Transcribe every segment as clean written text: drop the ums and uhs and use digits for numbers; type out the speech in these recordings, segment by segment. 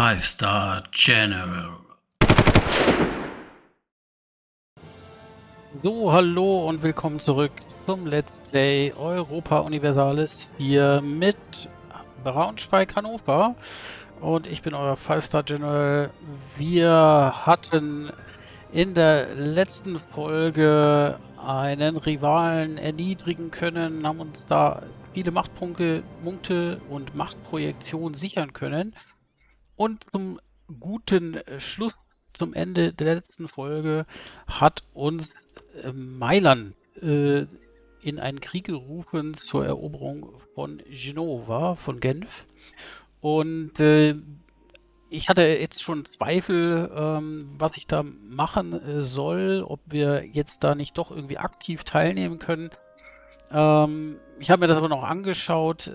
Five-Star General. So, hallo und willkommen zurück zum Let's Play Europa Universalis hier mit Braunschweig Hannover und ich bin euer Five-Star General. Wir hatten in der letzten Folge einen Rivalen erniedrigen können, haben uns da viele Machtpunkte und Machtprojektion sichern können und zum guten Schluss, zum Ende der letzten Folge, hat uns Mailand in einen Krieg gerufen zur Eroberung von Genova, von Genf. Und ich hatte jetzt schon Zweifel, was ich da machen soll, ob wir jetzt da nicht doch irgendwie aktiv teilnehmen können. Ich habe mir das aber noch angeschaut.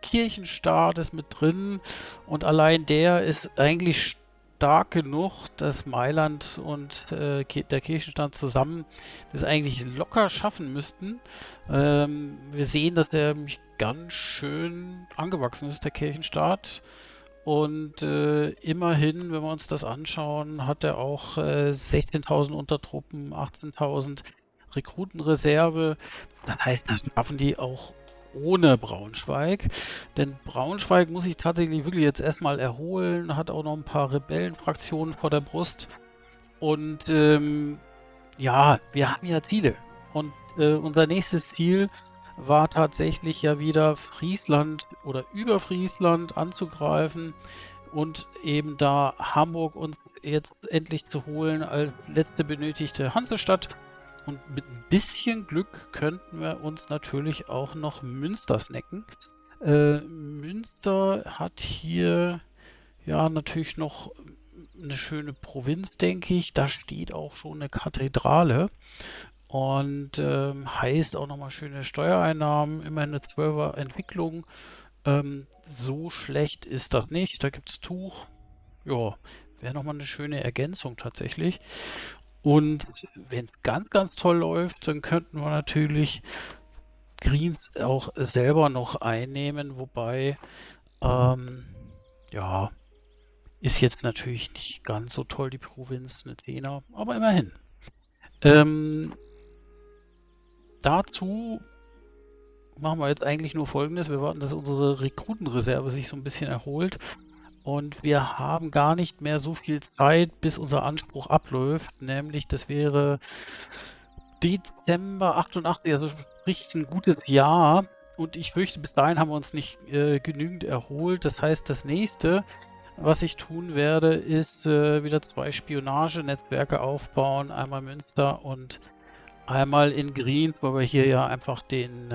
Kirchenstaat ist mit drin und allein der ist eigentlich stark genug, dass Mailand und der Kirchenstaat zusammen das eigentlich locker schaffen müssten. Wir sehen, dass der ganz schön angewachsen ist, der Kirchenstaat. Und immerhin, wenn wir uns das anschauen, hat er auch 16.000 Untertruppen, 18.000 Rekrutenreserve. Das heißt, das schaffen die auch ohne Braunschweig. Denn Braunschweig muss sich tatsächlich wirklich jetzt erstmal erholen, hat auch noch ein paar Rebellenfraktionen vor der Brust. Und ja, wir haben ja Ziele. Und unser nächstes Ziel war tatsächlich ja wieder Friesland oder über Friesland anzugreifen und eben da Hamburg uns jetzt endlich zu holen als letzte benötigte Hansestadt. Und mit ein bisschen Glück könnten wir uns natürlich auch noch Münster snacken. Münster hat hier ja natürlich noch eine schöne Provinz, denke ich. Da steht auch schon eine Kathedrale. Und heißt auch nochmal schöne Steuereinnahmen, immerhin eine 12er Entwicklung. So schlecht ist das nicht. Da gibt es Tuch. Ja, wäre nochmal eine schöne Ergänzung tatsächlich. Und wenn es ganz, ganz toll läuft, dann könnten wir natürlich Greens auch selber noch einnehmen. Wobei, ja, ist jetzt natürlich nicht ganz so toll, die Provinz, eine 10er, aber immerhin. Dazu machen wir jetzt eigentlich nur Folgendes. Wir warten, dass unsere Rekrutenreserve sich so ein bisschen erholt. Und wir haben gar nicht mehr so viel Zeit, bis unser Anspruch abläuft. Nämlich, das wäre Dezember 88, also sprich ein gutes Jahr. Und ich fürchte, bis dahin haben wir uns nicht genügend erholt. Das heißt, das nächste, was ich tun werde, ist wieder 2 Spionagenetzwerke aufbauen. Einmal Münster und einmal in Green, weil wir hier ja einfach den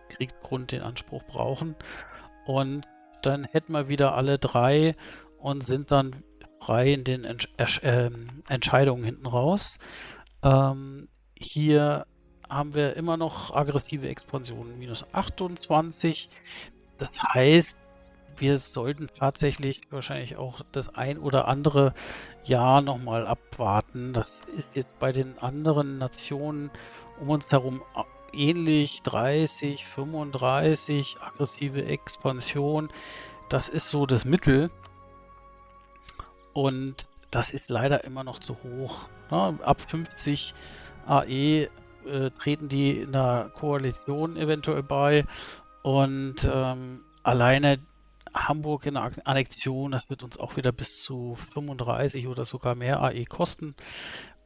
Kriegsgrund, den Anspruch brauchen. Und dann hätten wir wieder alle 3 und sind dann frei in den Entscheidungen hinten raus. Hier haben wir immer noch aggressive Expansionen, minus 28. Das heißt, wir sollten tatsächlich wahrscheinlich auch das ein oder andere Jahr nochmal abwarten. Das ist jetzt bei den anderen Nationen um uns herum ähnlich. 30, 35, aggressive Expansion. Das ist so das Mittel. Und das ist leider immer noch zu hoch. Ja, ab 50 AE treten die in der Koalition eventuell bei. Und alleine Hamburg in der Annexion, das wird uns auch wieder bis zu 35 oder sogar mehr AE kosten.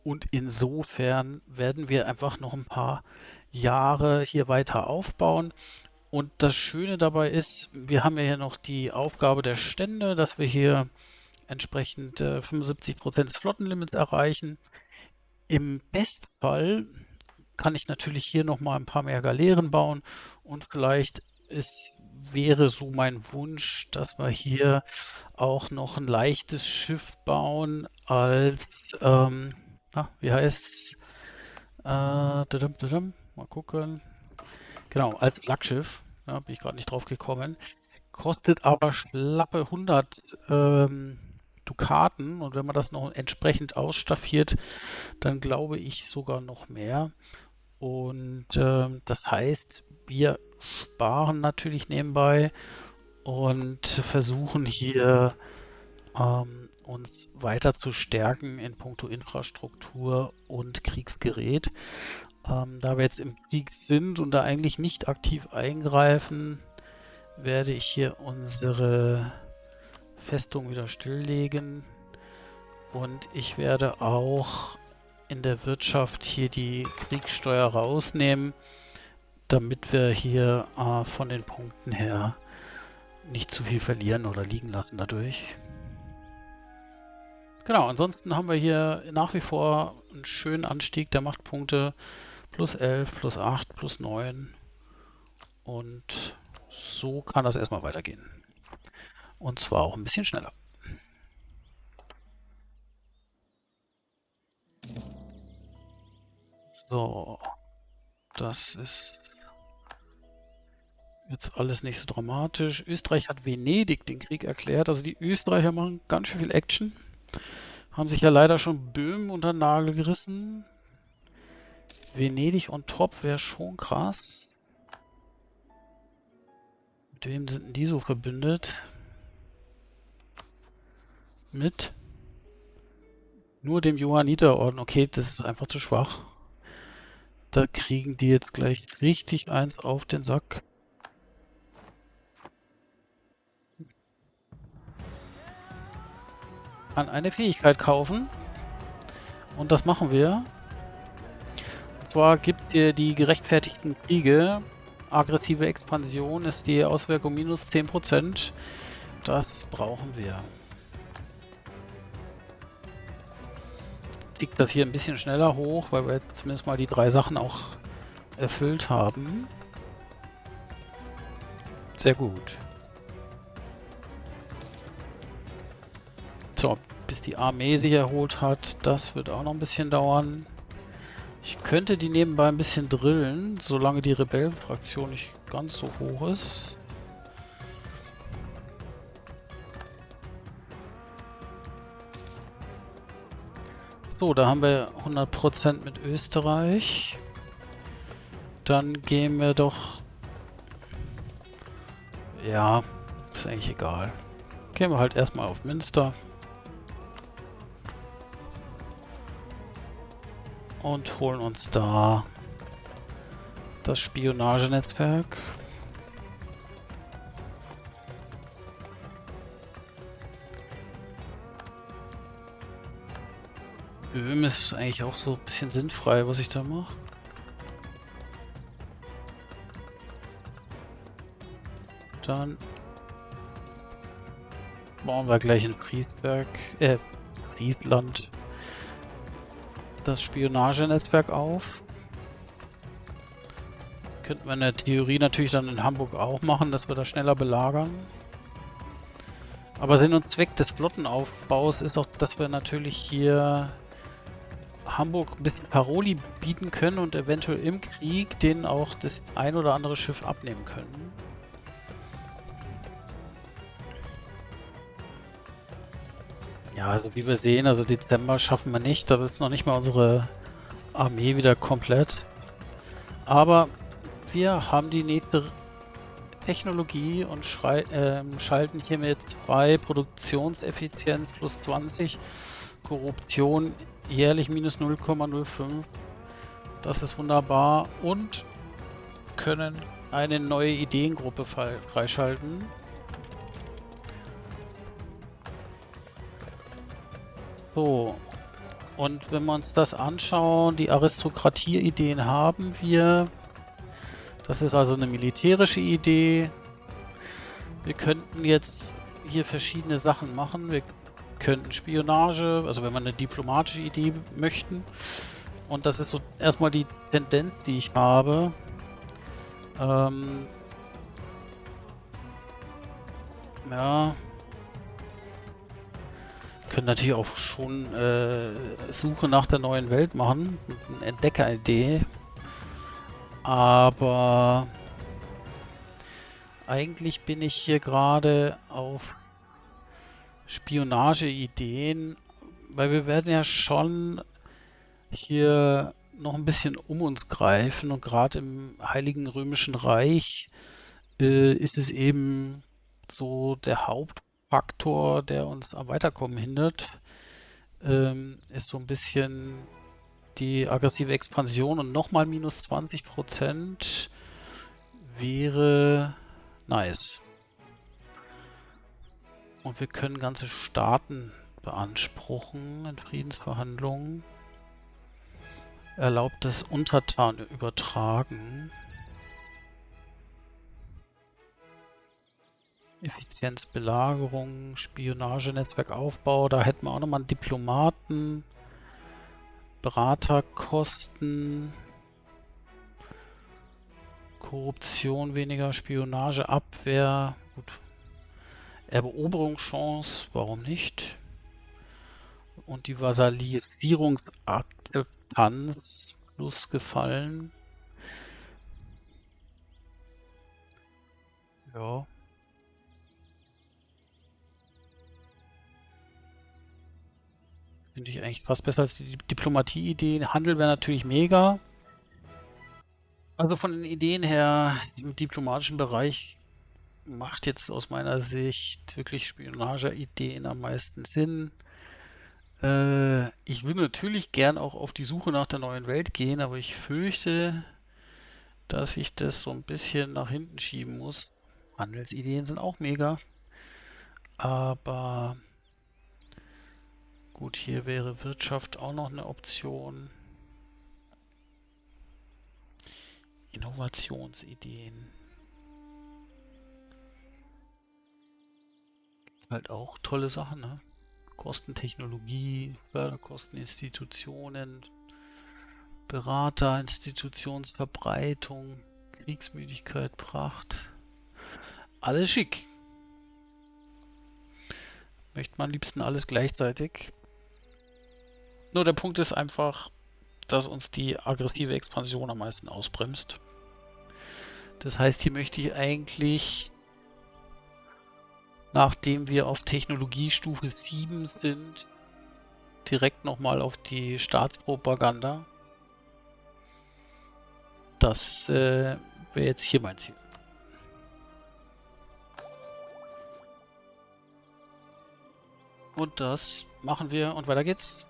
Und insofern werden wir einfach noch ein paar Jahre hier weiter aufbauen. Und das Schöne dabei ist, wir haben ja hier noch die Aufgabe der Stände, dass wir hier entsprechend 75% des Flottenlimits erreichen. Im Bestfall kann ich natürlich hier noch mal ein paar mehr Galeeren bauen und vielleicht wäre so mein Wunsch, dass wir hier auch noch ein leichtes Schiff bauen als, wie heißt's? Mal gucken. Genau, als Flaggschiff. Ja, bin ich gerade nicht drauf gekommen. Kostet aber schlappe 100 Dukaten und wenn man das noch entsprechend ausstaffiert, dann glaube ich sogar noch mehr. Und das heißt, wir sparen natürlich nebenbei und versuchen hier uns weiter zu stärken in puncto Infrastruktur und Kriegsgerät. Da wir jetzt im Krieg sind und da eigentlich nicht aktiv eingreifen, werde ich hier unsere Festung wieder stilllegen. Und ich werde auch in der Wirtschaft hier die Kriegssteuer rausnehmen, damit wir hier von den Punkten her nicht zu viel verlieren oder liegen lassen dadurch. Genau, ansonsten haben wir hier nach wie vor einen schönen Anstieg der Machtpunkte. Plus 11, plus 8, plus 9. Und so kann das erstmal weitergehen. Und zwar auch ein bisschen schneller. So, das ist jetzt alles nicht so dramatisch. Österreich hat Venedig den Krieg erklärt. Also die Österreicher machen ganz schön viel Action. Haben sich ja leider schon Böhmen unter den Nagel gerissen. Venedig on top wäre schon krass. Mit wem sind denn die so verbündet? Mit nur dem Johanniterorden. Okay, das ist einfach zu schwach. Da kriegen die jetzt gleich richtig eins auf den Sack. An eine Fähigkeit kaufen. Und das machen wir. Und zwar gibt ihr die gerechtfertigten Kriege. Aggressive Expansion ist die Auswirkung minus 10%. Das brauchen wir. Tickt das hier ein bisschen schneller hoch, weil wir jetzt zumindest mal die 3 Sachen auch erfüllt haben. Sehr gut. So, bis die Armee sich erholt hat, das wird auch noch ein bisschen dauern. Ich könnte die nebenbei ein bisschen drillen, solange die Rebellenfraktion nicht ganz so hoch ist. So, da haben wir 100% mit Österreich. Dann gehen wir doch... Ja, ist eigentlich egal. Gehen wir halt erstmal auf Münster. Und holen uns da das Spionagenetzwerk. Böhmen ist eigentlich auch so ein bisschen sinnfrei, was ich da mache. Dann bauen wir gleich in Friesland das Spionagenetzwerk auf. Könnten wir in der Theorie natürlich dann in Hamburg auch machen, dass wir das schneller belagern. Aber Sinn und Zweck des Flottenaufbaus ist auch, dass wir natürlich hier Hamburg ein bisschen Paroli bieten können und eventuell im Krieg denen auch das ein oder andere Schiff abnehmen können. Ja, also wie wir sehen, also Dezember schaffen wir nicht. Da ist noch nicht mal unsere Armee wieder komplett. Aber wir haben die nächste Technologie und schalten hiermit frei. Produktionseffizienz plus 20. Korruption jährlich minus 0,05. Das ist wunderbar. Und können eine neue Ideengruppe freischalten. So, und wenn wir uns das anschauen, die Aristokratie-Ideen haben wir. Das ist also eine militärische Idee. Wir könnten jetzt hier verschiedene Sachen machen. Wir könnten Spionage, also wenn wir eine diplomatische Idee möchten. Und das ist so erstmal die Tendenz, die ich habe. Ja. Können natürlich auch schon Suche nach der neuen Welt machen. Eine Entdeckeridee. Aber eigentlich bin ich hier gerade auf Spionageideen, weil wir werden ja schon hier noch ein bisschen um uns greifen und gerade im Heiligen Römischen Reich ist es eben so der Hauptfokus Faktor, der uns am Weiterkommen hindert, ist so ein bisschen die aggressive Expansion und nochmal minus 20% wäre nice. Und wir können ganze Staaten beanspruchen in Friedensverhandlungen. Erlaubt das Untertan übertragen. Effizienz, Belagerung, Spionage, Netzwerkaufbau. Da hätten wir auch nochmal einen Diplomaten. Beraterkosten. Korruption weniger, Spionage, Abwehr. Gut. Eroberungschance, warum nicht? Und die Vasallisierungsakzeptanz plus gefallen. Ja. Finde ich eigentlich fast besser als die Diplomatie-Idee. Handel wäre natürlich mega. Also von den Ideen her im diplomatischen Bereich macht jetzt aus meiner Sicht wirklich Spionage-Ideen am meisten Sinn. Ich will natürlich gern auch auf die Suche nach der neuen Welt gehen, aber ich fürchte, dass ich das so ein bisschen nach hinten schieben muss. Handelsideen sind auch mega. Aber gut, hier wäre Wirtschaft auch noch eine Option. Innovationsideen. Halt auch tolle Sachen, ne? Kostentechnologie, Förderkosteninstitutionen, Berater, Institutionsverbreitung, Kriegsmüdigkeit, Pracht. Alles schick. Möchte man am liebsten alles gleichzeitig. Nur der Punkt ist einfach, dass uns die aggressive Expansion am meisten ausbremst. Das heißt, hier möchte ich eigentlich, nachdem wir auf Technologiestufe 7 sind, direkt nochmal auf die Staatspropaganda. Das wäre jetzt hier mein Ziel. Und das machen wir und weiter geht's.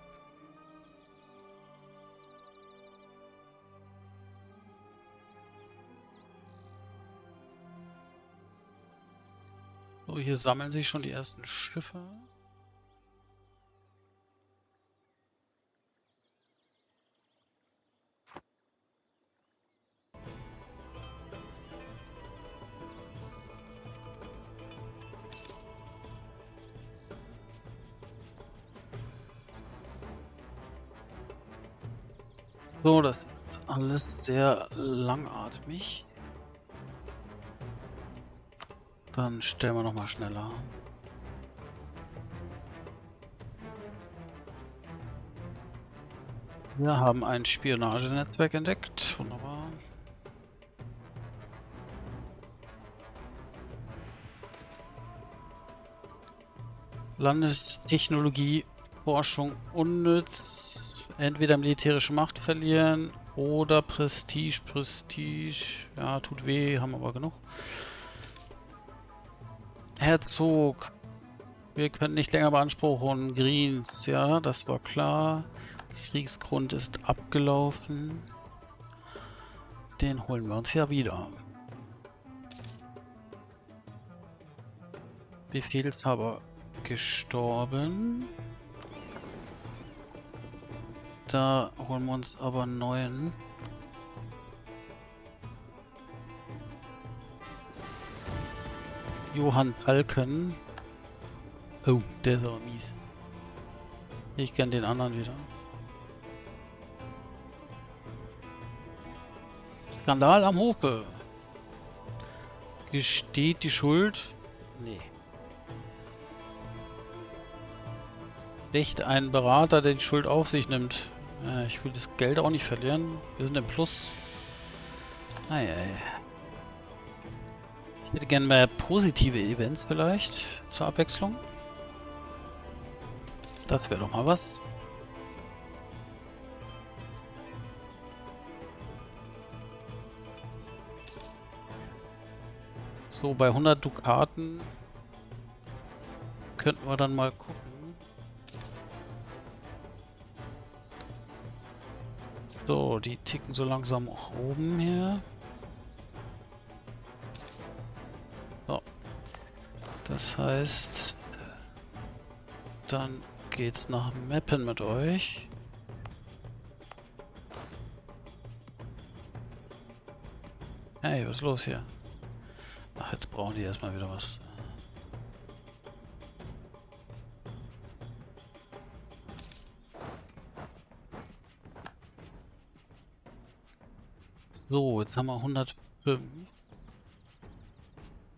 So, hier sammeln sich schon die ersten Schiffe. So, das ist alles sehr langatmig. Dann stellen wir nochmal schneller. Wir haben ein Spionagenetzwerk entdeckt. Wunderbar. Landestechnologie, Forschung unnütz. Entweder militärische Macht verlieren oder Prestige. Prestige, ja, tut weh, haben aber genug. Herzog. Wir können nicht länger beanspruchen. Greens, ja, das war klar. Kriegsgrund ist abgelaufen. Den holen wir uns ja wieder. Befehlshaber gestorben. Da holen wir uns aber einen neuen. Johann Alken. Oh, der ist aber mies. Ich kenne den anderen wieder. Skandal am Hofe. Gesteht die Schuld? Nee. Echt ein Berater, der die Schuld auf sich nimmt. Ich will das Geld auch nicht verlieren. Wir sind im Plus. Ich hätte gerne mehr positive Events vielleicht zur Abwechslung. Das wäre doch mal was. So, bei 100 Dukaten könnten wir dann mal gucken. So, die ticken so langsam auch oben hier. So. Das heißt, dann geht's nach Mappen mit euch. Hey, was ist los hier? Ach, jetzt brauchen die erstmal wieder was. So, jetzt haben wir 105.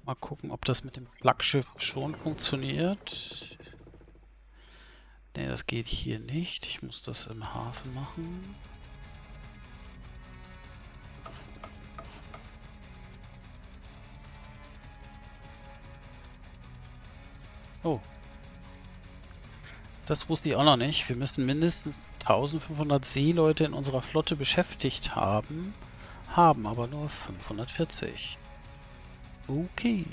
Mal gucken, ob das mit dem Flaggschiff schon funktioniert. Ne, das geht hier nicht. Ich muss das im Hafen machen. Oh. Das wusste ich auch noch nicht. Wir müssen mindestens 1500 Seeleute in unserer Flotte beschäftigt haben. Haben aber nur 540. Okay.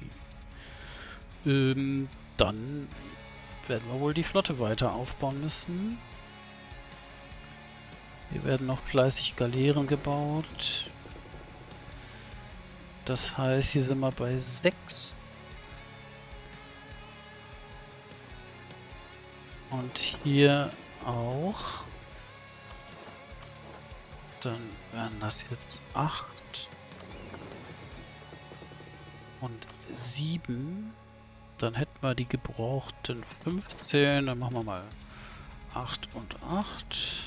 Dann werden wir wohl die Flotte weiter aufbauen müssen. Hier werden noch fleißig Galeeren gebaut. Das heißt, hier sind wir bei 6. Und hier auch. Dann wären das jetzt 8. Und 7. Dann hätten wir die gebrauchten 15. Dann machen wir mal 8 und 8.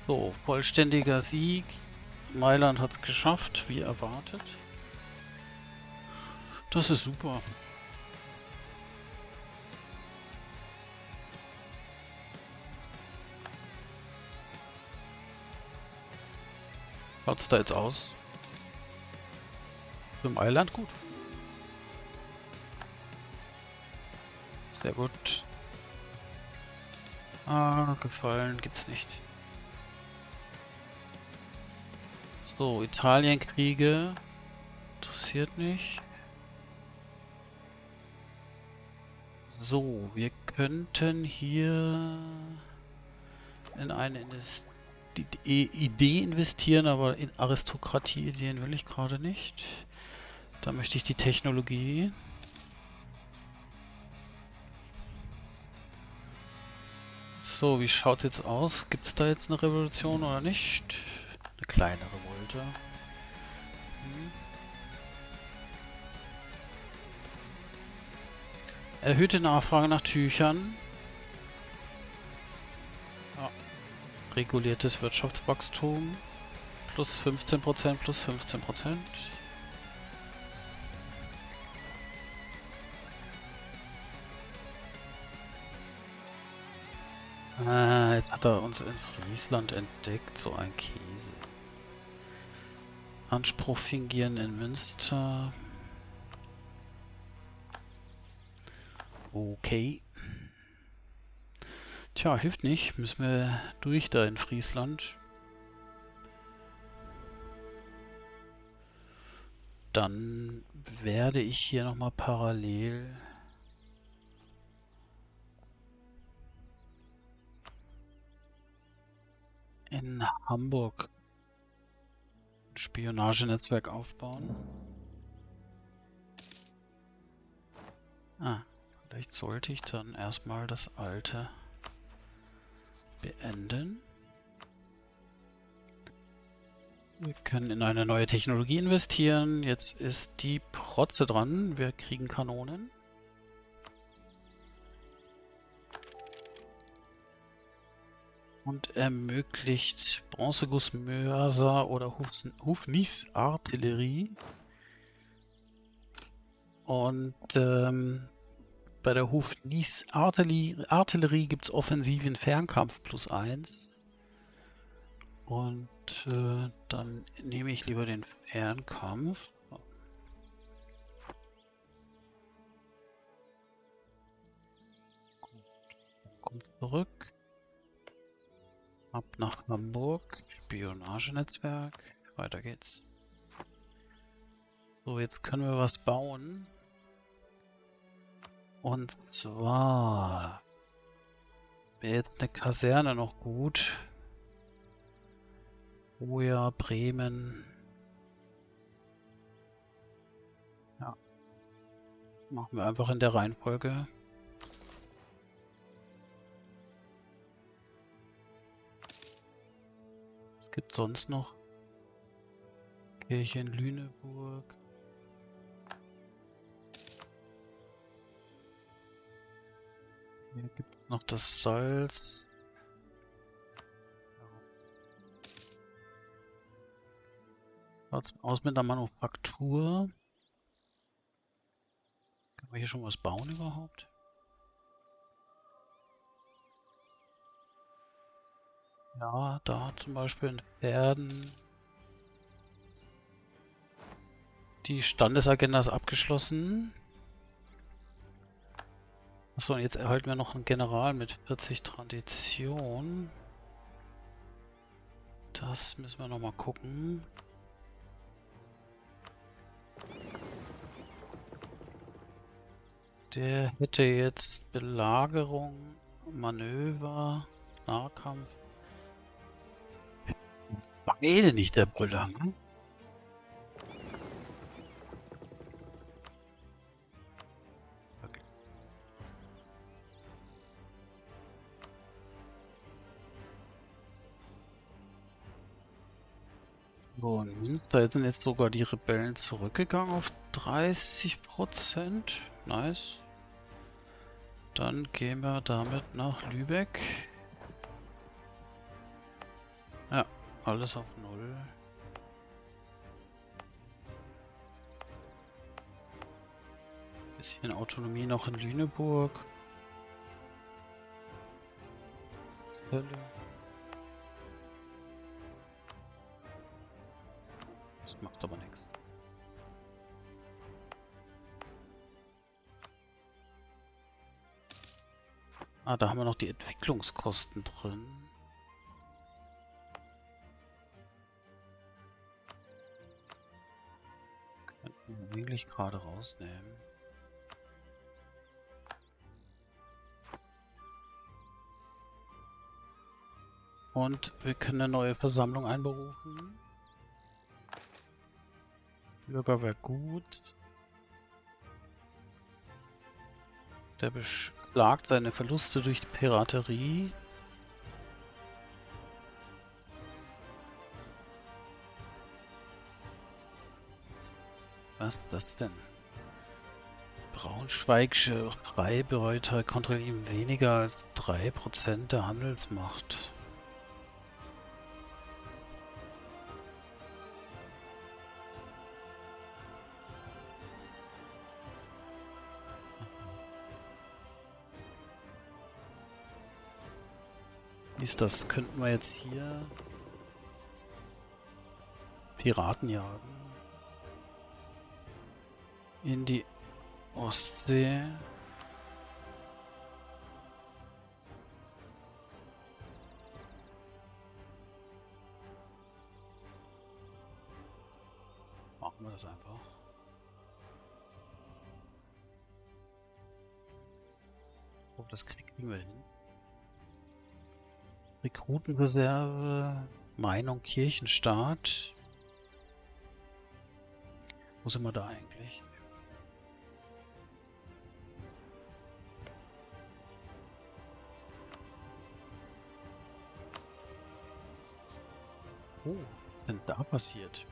So, vollständiger Sieg. Mailand hat es geschafft, wie erwartet. Das ist super. Schaut's da jetzt aus? Für Mailand gut. Sehr gut. Ah, gefallen gibt's nicht. So, Italienkriege. Interessiert nicht. So, wir könnten hier in eine Idee investieren, aber in Aristokratie-Ideen will ich gerade nicht. Da möchte ich die Technologie. So, wie schaut es jetzt aus? Gibt es da jetzt eine Revolution oder nicht? Eine kleine Revolte. Erhöhte Nachfrage nach Tüchern. Ja. Reguliertes Wirtschaftswachstum. Plus 15%, plus 15%. Jetzt hat er uns in Friesland entdeckt. So ein Käse. Anspruch fingieren in Münster. Okay. Tja, hilft nicht. Müssen wir durch da in Friesland. Dann werde ich hier nochmal parallel in Hamburg ein Spionagenetzwerk aufbauen. Vielleicht sollte ich dann erstmal das alte beenden. Wir können in eine neue Technologie investieren. Jetzt ist die Protze dran. Wir kriegen Kanonen. Und ermöglicht Bronzegussmörser oder Hufnis-Artillerie. Und bei der Hufnis-Artillerie gibt es offensiven Fernkampf plus 1. Und dann nehme ich lieber den Fernkampf. kommt zurück. Ab nach Hamburg. Spionagenetzwerk. Weiter geht's. So, jetzt können wir was bauen. Und zwar wäre jetzt eine Kaserne noch gut. Hoya, Bremen. Ja. Machen wir einfach in der Reihenfolge. Was gibt sonst noch? Kirche in Lüneburg. Hier gibt es noch das Salz. Schaut's aus mit der Manufaktur. Können wir hier schon was bauen überhaupt? Ja, da zum Beispiel in Pferden. Die Standesagenda ist abgeschlossen. Achso, und jetzt erhalten wir noch einen General mit 40 Tradition. Das müssen wir nochmal gucken. Der hätte jetzt Belagerung, Manöver, Nahkampf. Beide nicht, der Brüller, ne? Okay. So, in Münster jetzt sind jetzt sogar die Rebellen zurückgegangen auf 30%. Nice. Dann gehen wir damit nach Lübeck. Ja, alles auf 0. Bisschen Autonomie noch in Lüneburg. Hölle. Das macht aber nichts. Ah, da haben wir noch die Entwicklungskosten drin. Könnten wir eigentlich gerade rausnehmen. Und wir können eine neue Versammlung einberufen. Bürger wäre gut. Der beklagt seine Verluste durch die Piraterie. Was ist das denn? Braunschweigische Freibeuter kontrollieren weniger als 3% der Handelsmacht. Wie ist das? Könnten wir jetzt hier Piraten jagen? In die Ostsee. Machen wir das einfach. Oh, das kriegen wir hin. Rekrutenreserve, Meinung Kirchenstaat. Wo sind wir da eigentlich? Oh, was ist denn da passiert?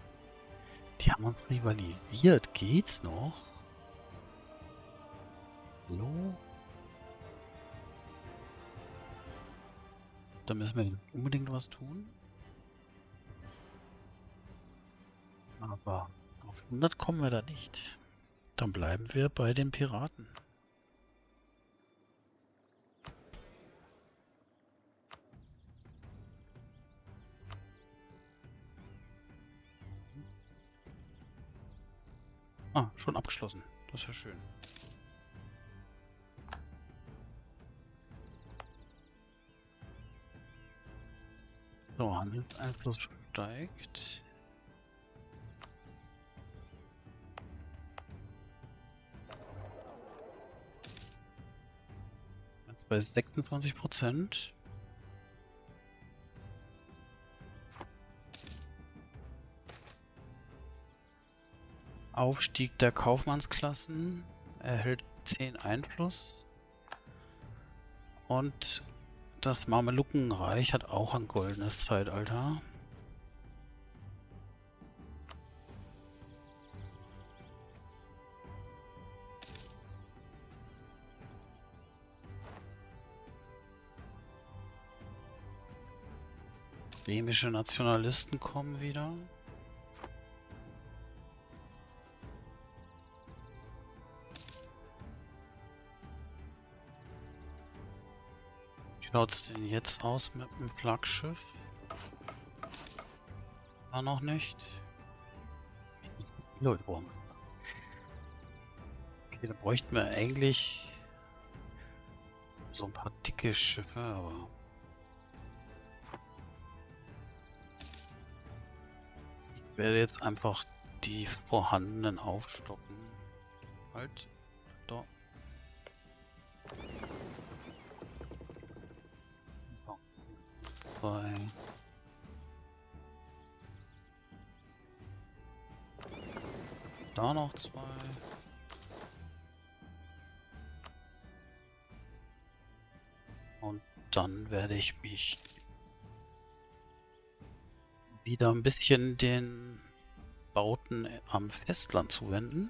Die haben uns rivalisiert. Geht's noch? Hallo? Da müssen wir unbedingt was tun. Aber auf 100 kommen wir da nicht. Dann bleiben wir bei den Piraten. Ah, schon abgeschlossen. Das ist ja schön. So, Handelseinfluss steigt. Jetzt bei 26%. Aufstieg der Kaufmannsklassen erhält 10 Einfluss. Und das Mamelukenreich hat auch ein goldenes Zeitalter. Bremische Nationalisten kommen wieder. Wie schaut es denn jetzt aus mit dem Flaggschiff? War noch nicht. Leute, okay, da bräuchten wir eigentlich so ein paar dicke Schiffe, aber ich werde jetzt einfach die vorhandenen aufstocken. Halt, da. Zwei. Da noch 2. Und dann werde ich mich wieder ein bisschen den Bauten am Festland zuwenden.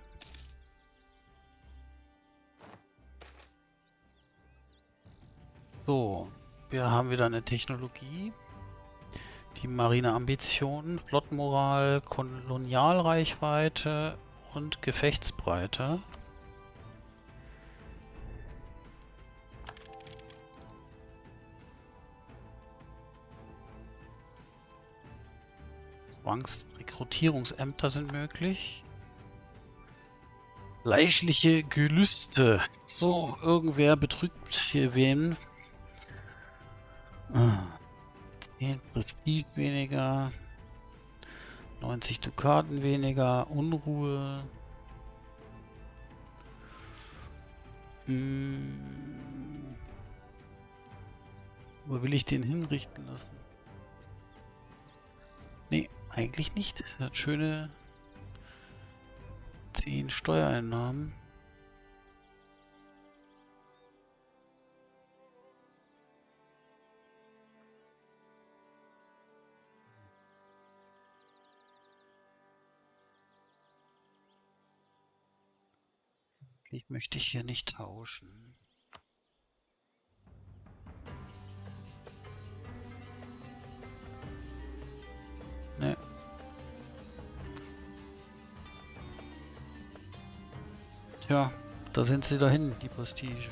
So, wir haben wieder eine Technologie. Die Marineambitionen, Flottenmoral, Kolonialreichweite und Gefechtsbreite. Zwangsrekrutierungsämter sind möglich. Fleischliche Gelüste. So, irgendwer betrügt hier wen. 10 Prestige weniger. 90 Dukaten weniger. Unruhe. Wo will ich den hinrichten lassen? Nee, eigentlich nicht. Er hat schöne 10 Steuereinnahmen. Eigentlich möchte ich hier nicht tauschen. Ne. Tja, da sind sie dahin, die Prestige.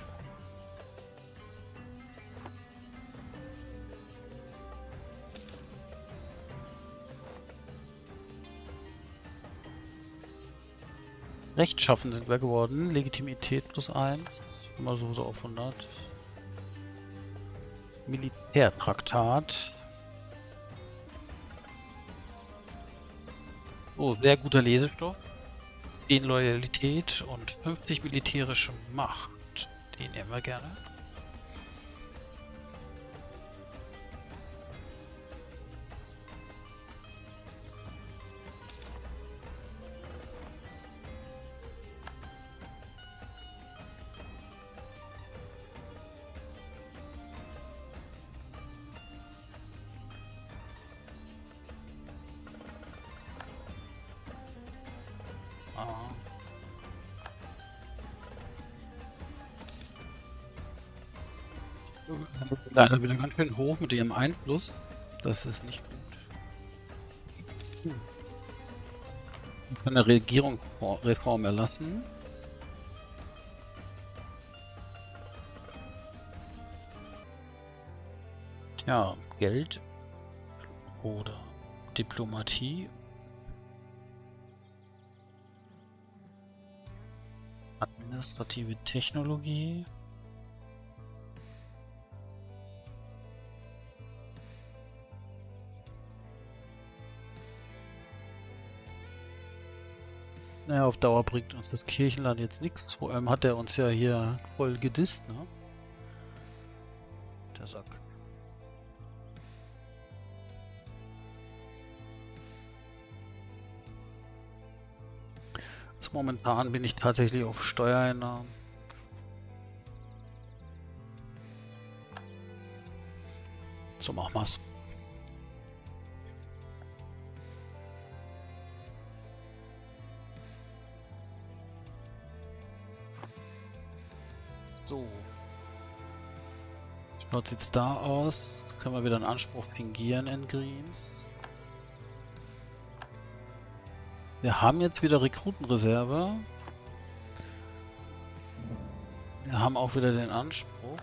Rechtschaffen sind wir geworden. Legitimität +1. Immer so auf 100. Militärtraktat. Oh, sehr guter Lesestoff. 10 Loyalität und 50 militärische Macht. Den nehmen wir gerne. Ah. Sind leider wieder ganz schön hoch mit ihrem Einfluss. Das ist nicht gut. Wir können eine Regierungsreform erlassen. Tja, Geld oder Diplomatie. Administrative Technologie. Naja, auf Dauer bringt uns das Kirchenland jetzt nichts. Vor allem hat er uns ja hier voll gedisst, ne? Der Sack. Also momentan bin ich tatsächlich auf Steuereinnahmen. So machen wir's. So. Schaut jetzt da aus. Können wir wieder einen Anspruch fingieren in Greens. Wir haben jetzt wieder Rekrutenreserve. Wir haben auch wieder den Anspruch.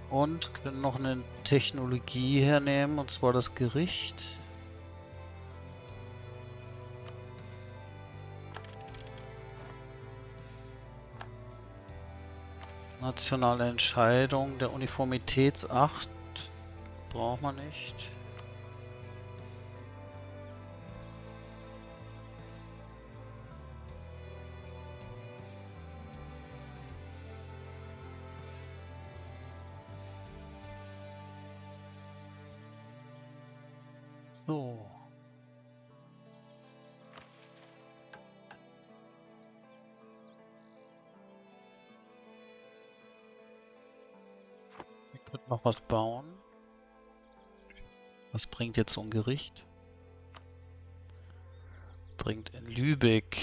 Und können noch eine Technologie hernehmen, und zwar das Gericht. Nationale Entscheidung, der Uniformitätsacht braucht man nicht. So. Wir könnten noch was bauen. Was bringt jetzt so ein Gericht? Bringt in Lübeck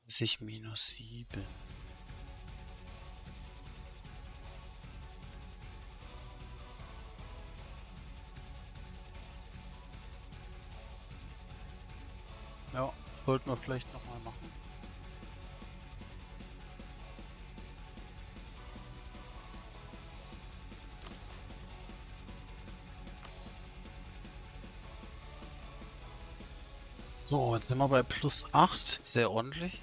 30 minus 7. Ja, sollten wir vielleicht nochmal machen. So, jetzt sind wir bei plus 8. Sehr ordentlich.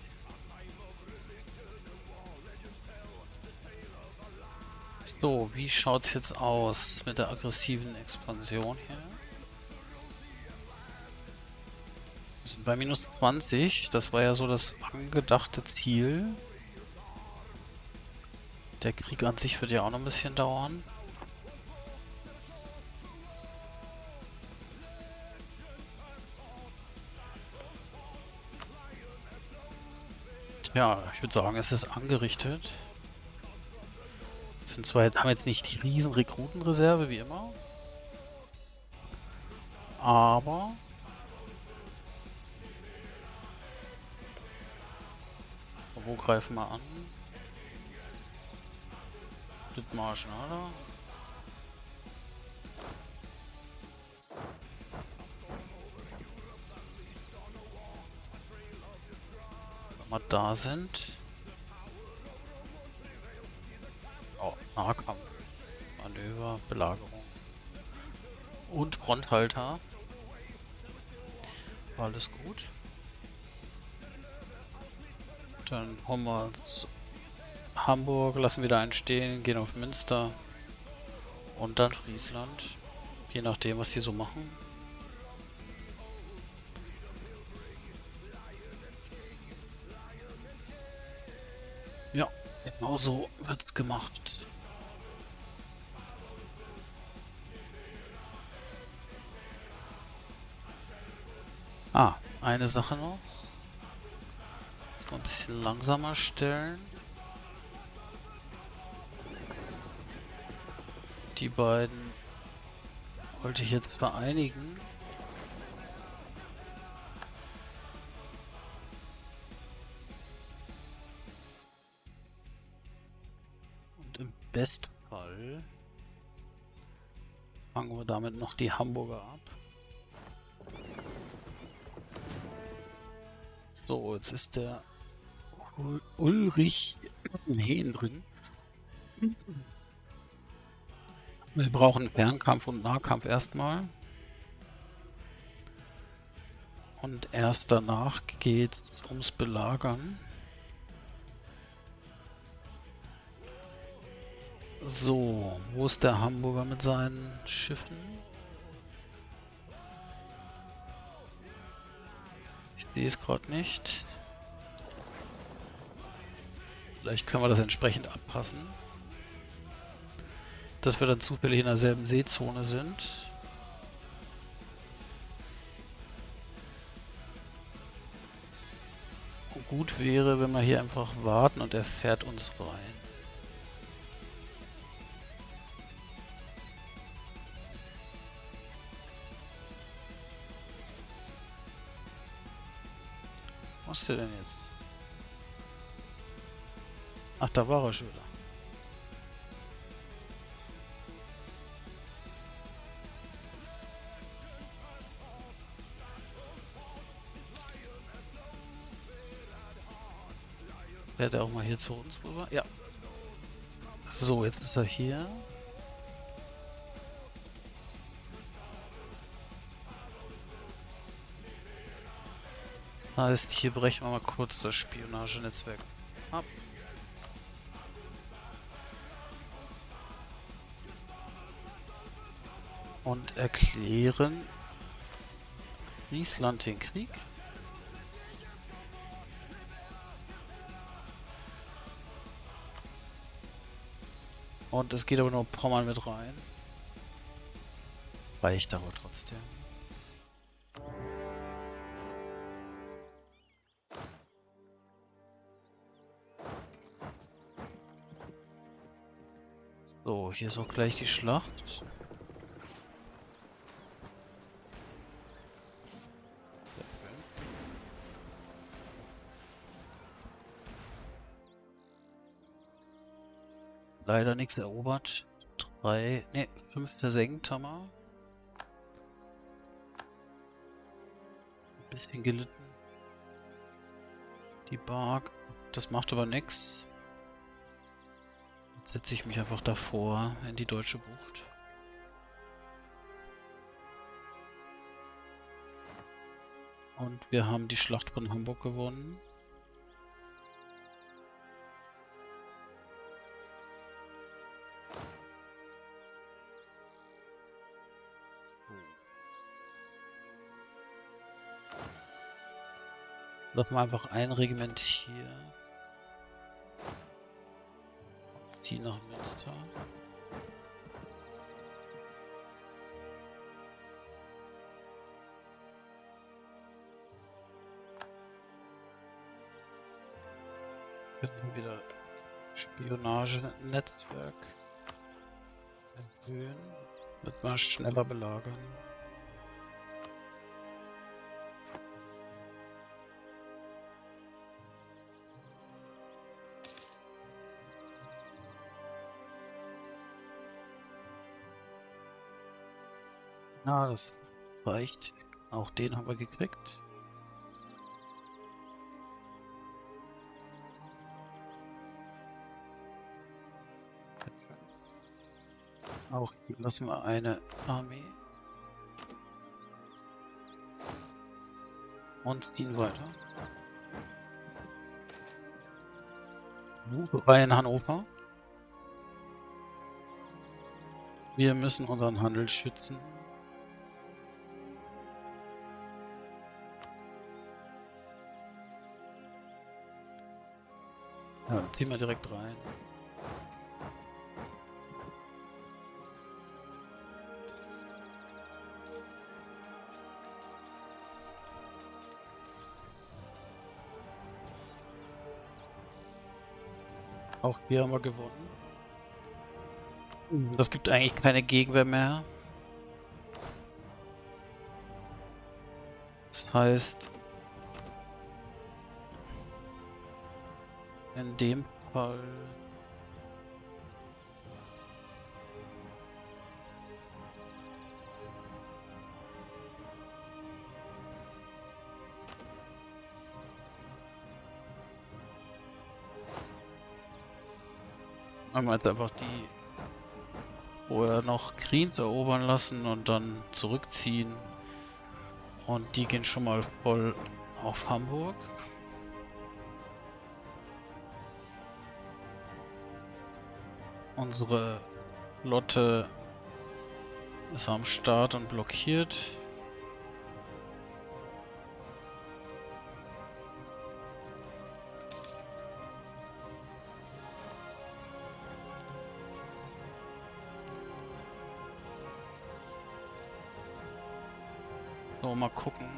So, wie schaut es jetzt aus mit der aggressiven Expansion hier? Wir sind bei minus 20. Das war ja so das angedachte Ziel. Der Krieg an sich wird ja auch noch ein bisschen dauern. Ja, ich würde sagen, es ist angerichtet. Sind zwar haben jetzt nicht die riesen Rekrutenreserve wie immer, aber wo greifen wir an? Dithmarschen, oder? Wenn wir da sind. Oh, Nahkampf. Manöver, Belagerung. Und Fronthalter. Alles gut. Dann holen wir uns Hamburg, lassen wieder einen stehen, gehen auf Münster. Und dann Friesland. Je nachdem, was die so machen. Ja, genau so wird's gemacht. Ah, eine Sache noch. Mal ein bisschen langsamer stellen. Die beiden wollte ich jetzt vereinigen. Und im Bestfall fangen wir damit noch die Hamburger ab. So, jetzt ist der Ulrich Hehn drin. Wir brauchen Fernkampf und Nahkampf erstmal. Und erst danach geht's ums Belagern. So, wo ist der Hamburger mit seinen Schiffen? Ich sehe es gerade nicht. Vielleicht können wir das entsprechend abpassen, dass wir dann zufällig in derselben Seezone sind. Und gut wäre, wenn wir hier einfach warten und er fährt uns rein. Was ist der denn jetzt? Ach, da war er schon wieder. Fährt er auch mal hier zu uns rüber? Ja. So, jetzt ist er hier. Das heißt, hier brechen wir mal kurz das Spionagenetzwerk ab. Und erklären Friesland den Krieg. Und es geht aber nur Pommern mit rein. Reicht aber trotzdem. So, hier ist auch gleich die Schlacht. Leider nichts erobert. 5 versenkt haben wir. Ein bisschen gelitten. Die Bark. Das macht aber nichts. Jetzt setze ich mich einfach davor in die deutsche Bucht. Und wir haben die Schlacht von Hamburg gewonnen. Lassen wir einfach ein Regiment hier. Und ziehen nach Münster. Können wieder Spionagenetzwerk erhöhen. Wird man schneller belagern. Na, das reicht. Auch den haben wir gekriegt. Auch hier lassen wir eine Armee. Und ziehen weiter. Bucherei in Hannover. Wir müssen unseren Handel schützen. Ja, ziehen wir direkt rein. Auch hier haben wir gewonnen. Das gibt eigentlich keine Gegenwehr mehr. Das heißt, in dem Fall haben wir jetzt einfach die vorher noch Kriens erobern lassen und dann zurückziehen. Und die gehen schon mal voll auf Hamburg. Unsere Flotte ist am Start und blockiert. So, mal gucken.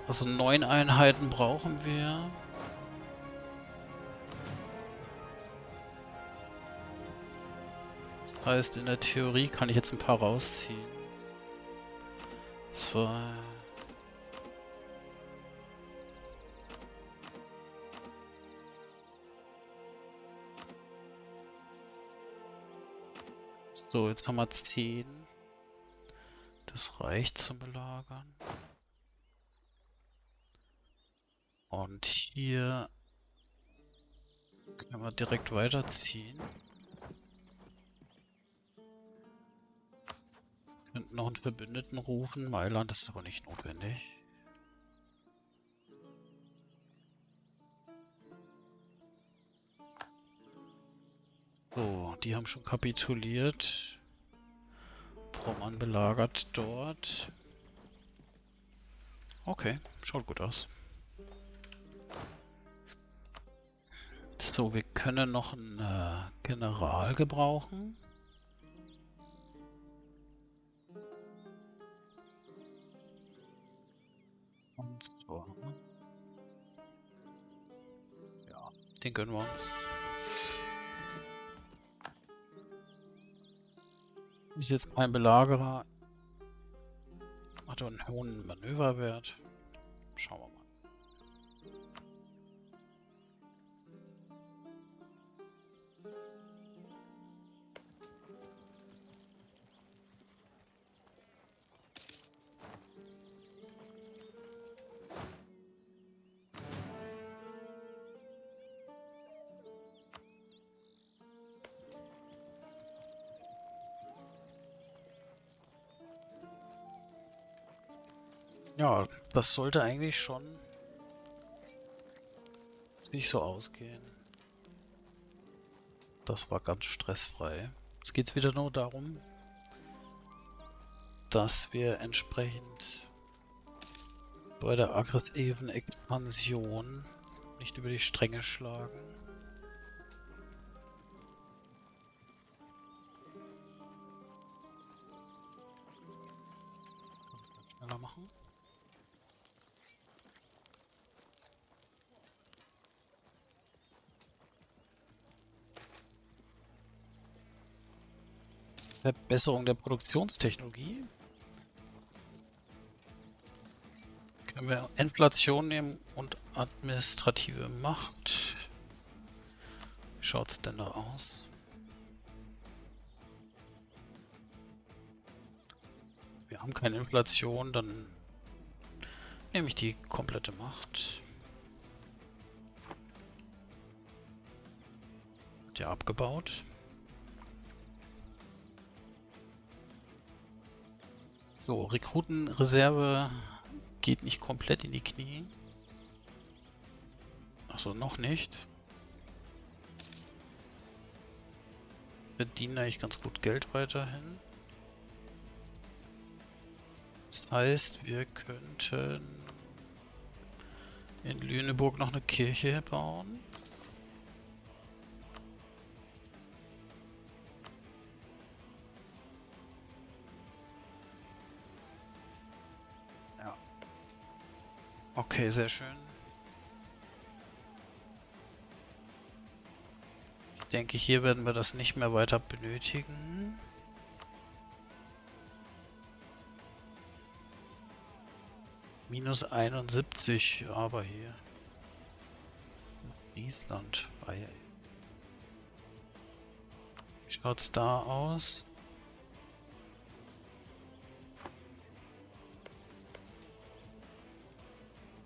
Also 9 Einheiten brauchen wir. Das heißt, in der Theorie kann ich jetzt ein paar rausziehen. 2. So, jetzt haben wir 10. Das reicht zum Belagern. Und hier können wir direkt weiterziehen. Wir könnten noch einen Verbündeten rufen. Mailand ist aber nicht notwendig. So, die haben schon kapituliert. Pommern belagert dort. Okay, schaut gut aus. So, wir können noch einen General gebrauchen. Und so. Ja, den gönnen wir uns. Ist jetzt kein Belagerer. Hat doch einen hohen Manöverwert. Schauen wir mal. Ja, das sollte eigentlich schon nicht so ausgehen. Das war ganz stressfrei. Jetzt geht es wieder nur darum, dass wir entsprechend bei der aggressiven Expansion nicht über die Stränge schlagen. Schneller machen. Verbesserung der Produktionstechnologie. Können wir Inflation nehmen und administrative Macht. Wie schaut es denn da aus? Wir haben keine Inflation, dann nehme ich die komplette Macht. Wird ja abgebaut. So, Rekrutenreserve geht nicht komplett in die Knie. Achso, noch nicht. Verdienen eigentlich ganz gut Geld weiterhin. Das heißt, wir könnten in Lüneburg noch eine Kirche bauen. Ja. Okay, sehr schön. Ich denke, hier werden wir das nicht mehr weiter benötigen. Minus 71, aber hier. Island. Wie schaut's da aus?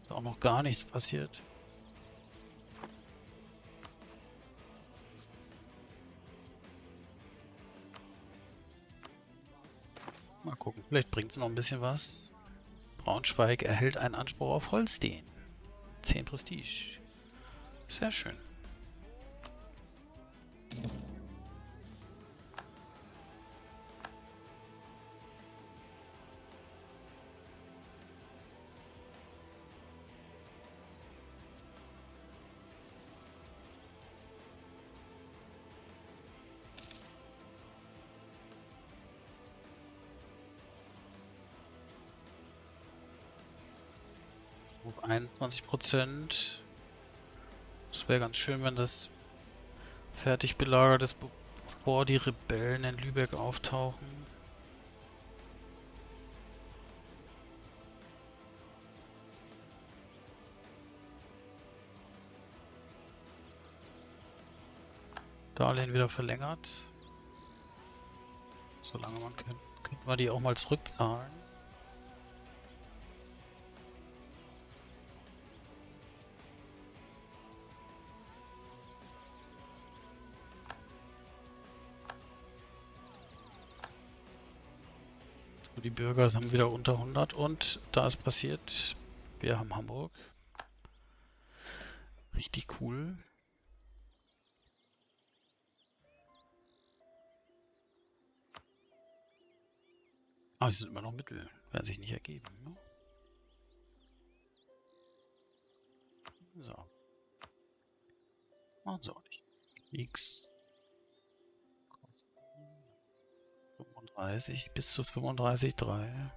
Ist auch noch gar nichts passiert. Mal gucken, vielleicht bringt es noch ein bisschen was. Braunschweig erhält einen Anspruch auf Holstein. 10 Prestige. Sehr schön. Auf 21%. Es wäre ganz schön, wenn das fertig belagert ist, bevor die Rebellen in Lübeck auftauchen. Darlehen wieder verlängert. Solange man kann, könnten wir die auch mal zurückzahlen. So, die Bürger sind wieder unter 100 und da ist passiert, wir haben Hamburg. Richtig cool. Ah, die sind immer noch Mittel. Werden sich nicht ergeben. Ne? So. Machen sie auch nicht. Kriegs. 35 bis zu 35,3.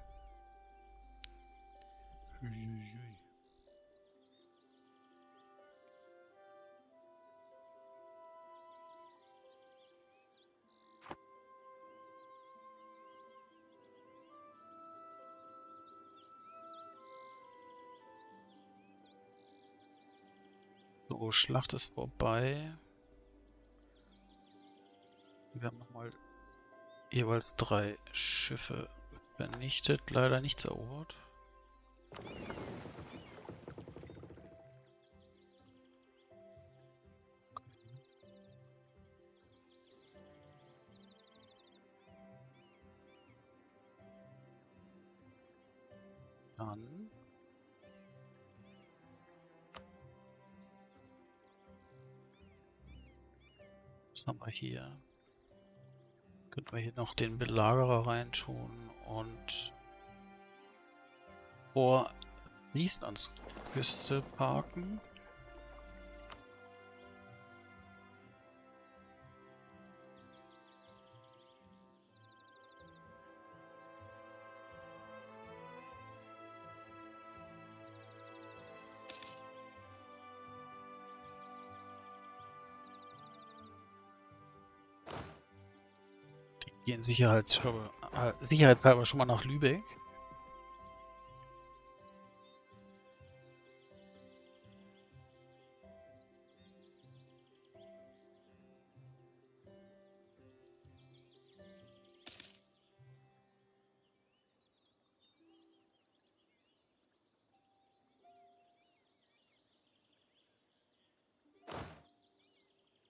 So, Schlacht ist vorbei. Wir haben nochmal jeweils 3 Schiffe vernichtet, leider nichts erobert. Dann was haben wir hier? Könnten wir hier noch den Belagerer reintun und vor Frieslandsküste parken. Die gehen sicherheitshalber schon mal nach Lübeck.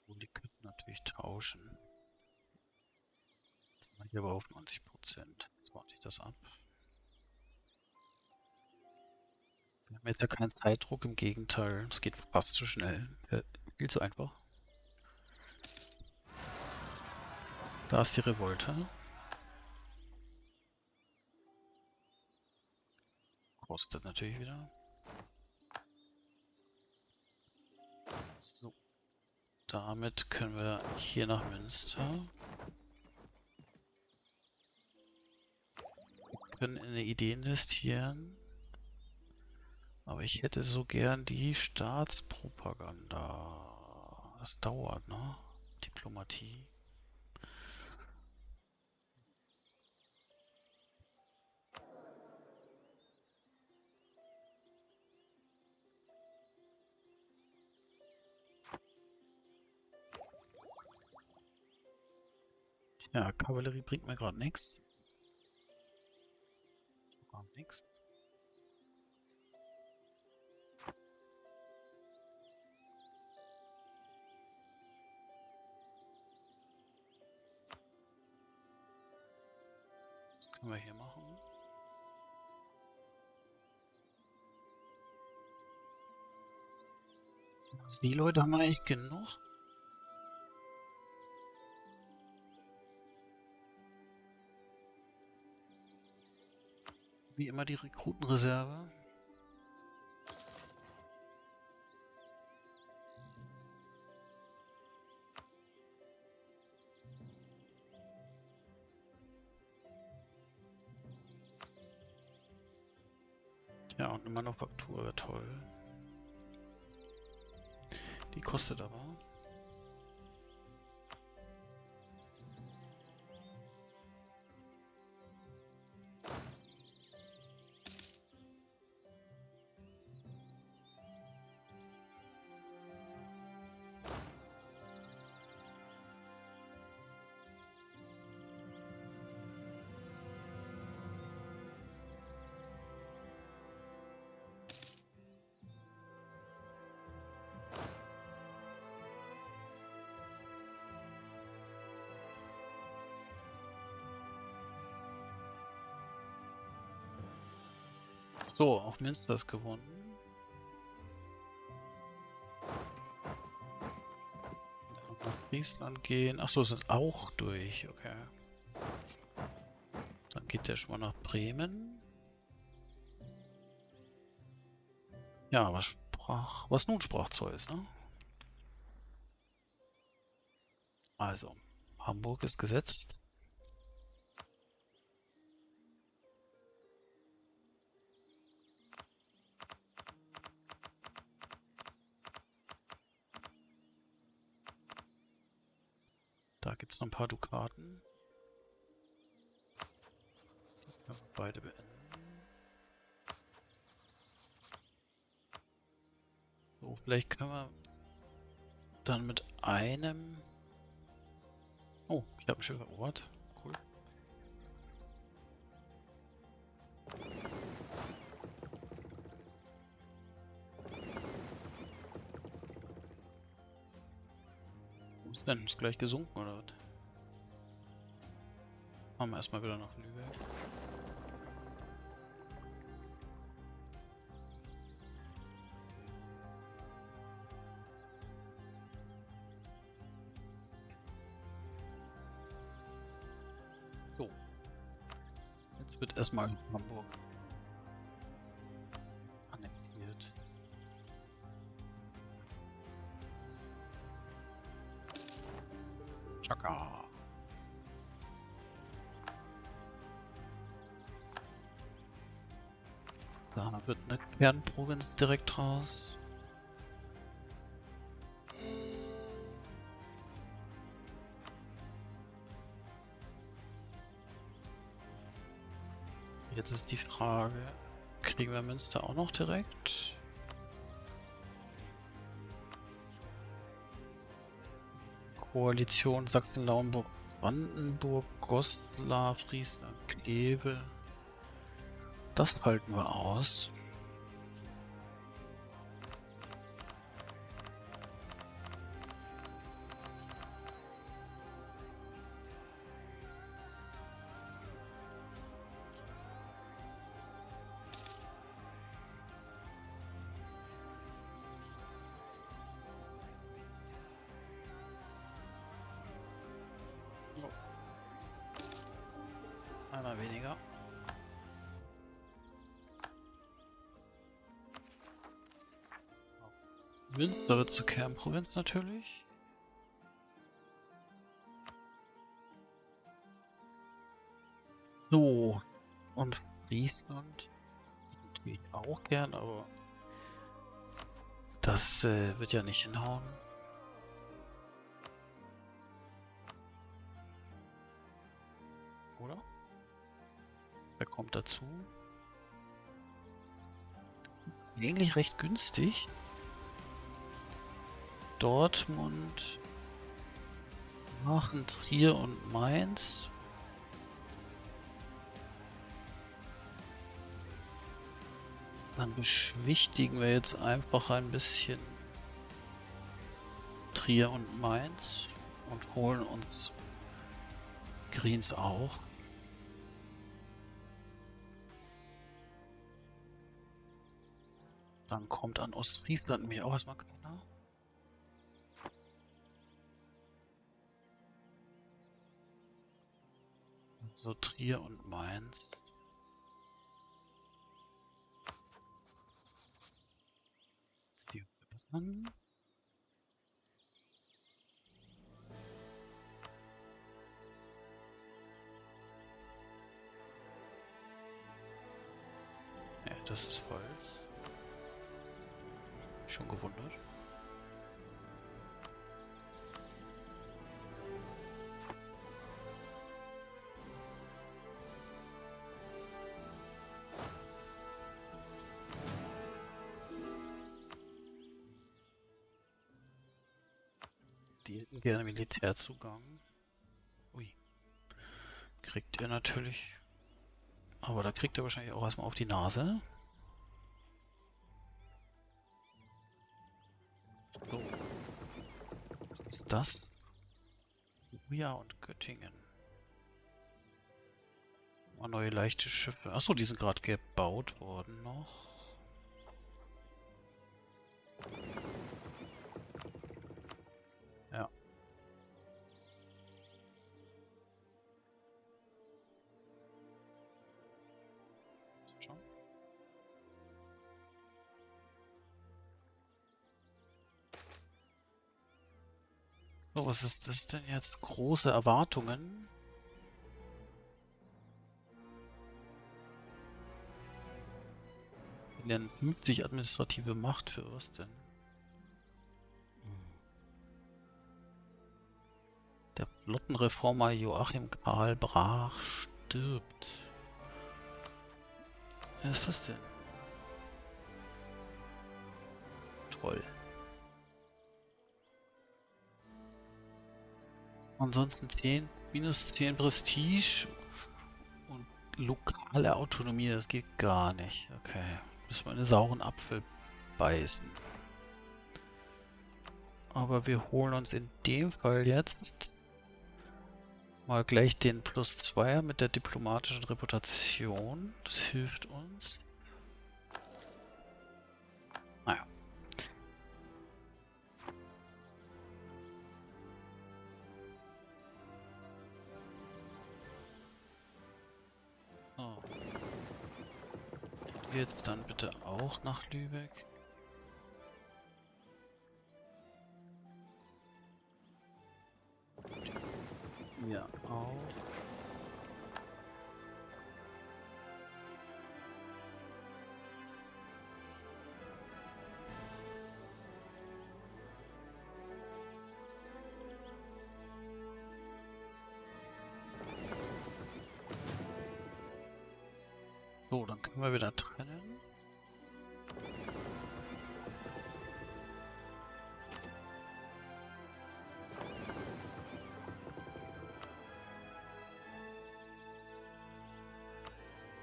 Und die könnten natürlich tauschen. Jetzt sind wir hier aber auf 90%. Jetzt warte ich das ab. Wir haben jetzt ja keinen Zeitdruck, im Gegenteil. Es geht fast zu schnell. Viel zu einfach. Da ist die Revolte. Kostet natürlich wieder. So. Damit können wir hier nach Münster. Wir können in eine Idee investieren. Aber ich hätte so gern die Staatspropaganda. Das dauert, ne? Diplomatie. Ja, Kavallerie bringt mir gerade nichts. Gar nichts. Was können wir hier machen? Also die Leute haben wir eigentlich genug. Wie immer die Rekrutenreserve. Ja, und eine Manufaktur wäre toll. Die kostet aber. So, auch Münster ist gewonnen. Nach Friesland gehen. Achso, es ist auch durch. Okay. Dann geht der schon mal nach Bremen. Ja, was nun sprach Zeus, ne? Also, Hamburg ist gesetzt. Da gibt es noch ein paar Dukaten. Die können wir beide beenden. So, vielleicht können wir dann mit einem... Oh, ich habe ein Schiff erobert. Cool. Wo ist denn? Ist gleich gesunken oder was? Machen wir erstmal wieder nach Lübeck. So. Jetzt wird erstmal Hamburg annektiert. Chaka. Da wird eine Kernprovinz direkt raus. Jetzt ist die Frage, kriegen wir Münster auch noch direkt? Koalition Sachsen-Lauenburg, Brandenburg, Goslar, Friesland, Kleve. Das halten wir aus. Einmal weniger. Münster wird zur Kernprovinz natürlich. So. Und Friesland. Natürlich auch gern, aber das wird ja nicht hinhauen. Oder? Wer kommt dazu? Eigentlich recht günstig. Dortmund, Aachen, Trier und Mainz. Dann beschwichtigen wir jetzt einfach ein bisschen Trier und Mainz und holen uns Greens auch. Dann kommt an Ostfriesland mir auch erstmal keiner. So, Trier und Mainz. Die öffnen. Ja, das ist falsch. schon gewundert. Die hätten gerne Militärzugang. Ui. Kriegt er natürlich. Aber da kriegt er wahrscheinlich auch erstmal auf die Nase. So. Was ist das? Ja, und Göttingen. Mal neue leichte Schiffe. Achso, die sind gerade gebaut worden noch. Ja. Schon. So, was ist das denn jetzt? Große Erwartungen? Wir lernen 50 administrative Macht für was denn? Der Flottenreformer Joachim Karl Brach stirbt. Wer ist das denn? Toll. Ansonsten minus 10 Prestige und lokale Autonomie, das geht gar nicht. Okay, müssen wir einen sauren Apfel beißen. Aber wir holen uns in dem Fall jetzt mal gleich den +2er mit der diplomatischen Reputation. Das hilft uns. Naja. So. Jetzt dann bitte auch nach Lübeck. Ja, auch. So, dann können wir wieder trennen.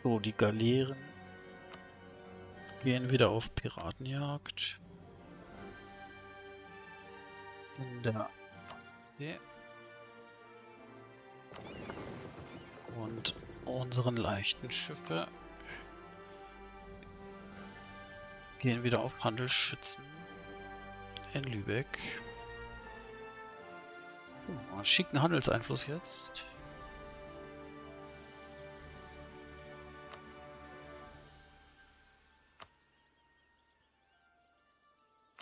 So, die Galeeren gehen wieder auf Piratenjagd. In der Ostsee. Und unseren leichten Schiffe gehen wieder auf Handelsschützen in Lübeck. Oh, schicken Handelseinfluss jetzt.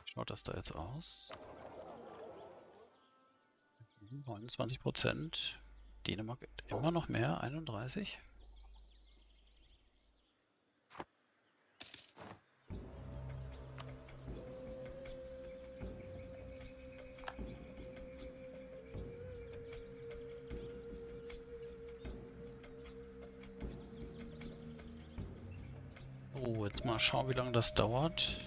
Schaut das da jetzt aus? 29%. Dänemark immer noch mehr, 31. Oh, jetzt mal schauen, wie lange das dauert.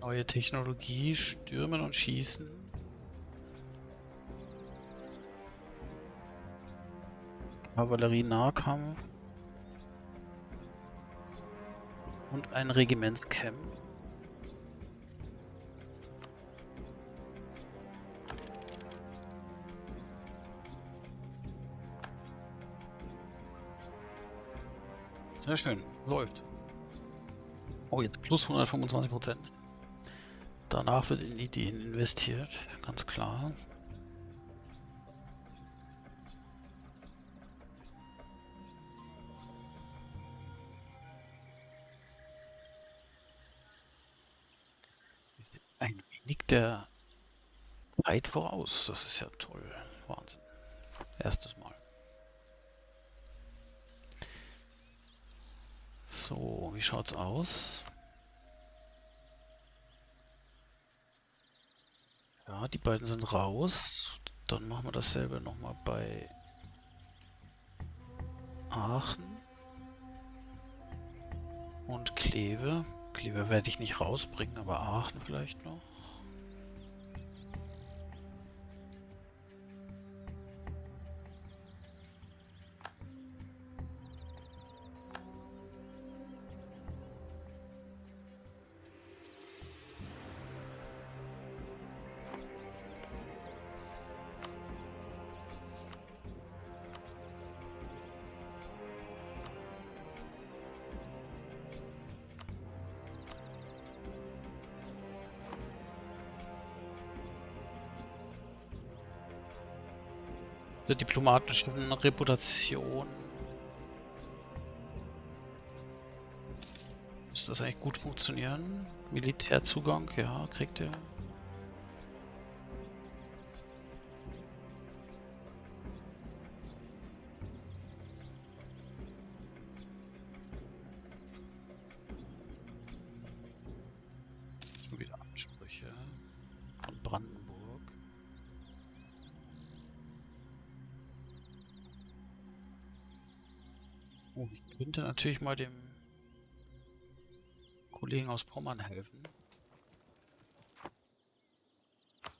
Neue Technologie, stürmen und schießen. Kavallerie-Nahkampf. Und ein Regimentscamp. Sehr schön, läuft. Oh, jetzt plus 125%. Danach wird in Ideen investiert, ganz klar. Ist ein wenig der Zeit voraus. Das ist ja toll. Wahnsinn. Erstes Mal. So, wie schaut's aus? Ja, die beiden sind raus. Dann machen wir dasselbe nochmal bei Aachen und Kleve. Kleve werde ich nicht rausbringen, aber Aachen vielleicht noch. Der diplomatischen Reputation müsste das eigentlich gut funktionieren. Militärzugang, ja, kriegt er. Schon wieder Ansprüche von Brandenburg. Oh, ich könnte natürlich mal dem Kollegen aus Pommern helfen.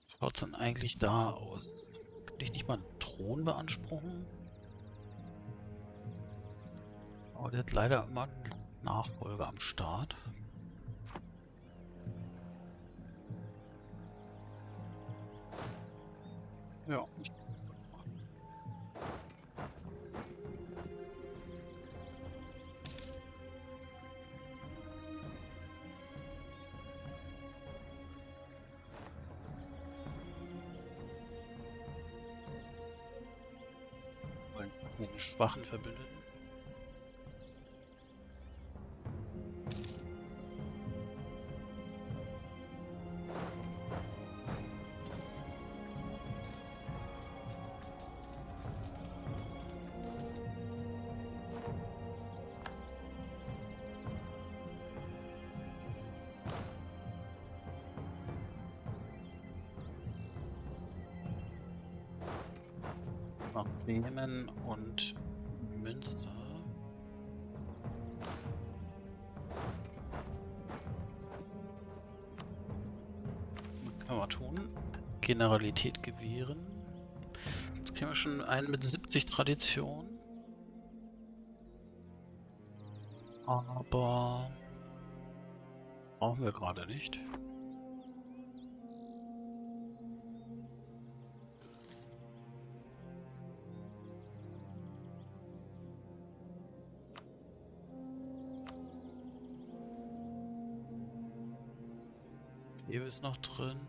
Schaut's denn eigentlich da aus? Könnte ich nicht mal einen Thron beanspruchen? Aber der hat leider immer einen Nachfolger am Start. Ja, einen schwachen Verbündeten. Nach Bremen und Münster. Können wir tun. Generalität gewähren. Jetzt kriegen wir schon einen mit 70 Tradition. Aber brauchen wir gerade nicht. Hier ist noch drin.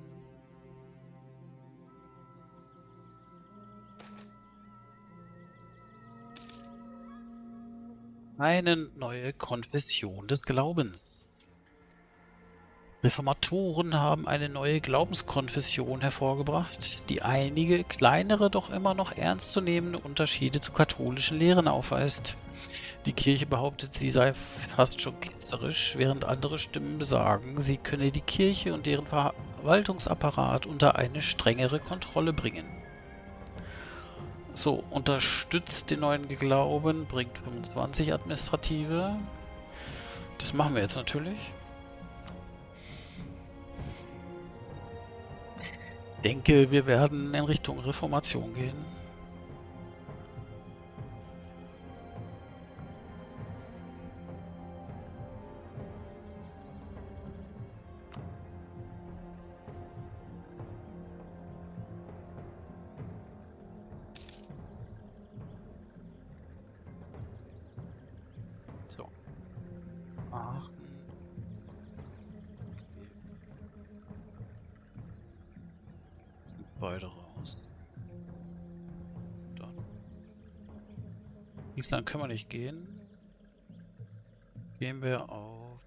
Eine neue Konfession des Glaubens. Reformatoren haben eine neue Glaubenskonfession hervorgebracht, die einige kleinere, doch immer noch ernstzunehmende Unterschiede zu katholischen Lehren aufweist. Die Kirche behauptet, sie sei fast schon ketzerisch, während andere Stimmen besagen, sie könne die Kirche und deren Verwaltungsapparat unter eine strengere Kontrolle bringen. So, unterstützt den neuen Glauben, bringt 25 Administrative. Das machen wir jetzt natürlich. Ich denke, wir werden in Richtung Reformation gehen. So. Aachen. Sind beide raus. Dann. Island können wir nicht gehen. Gehen wir auf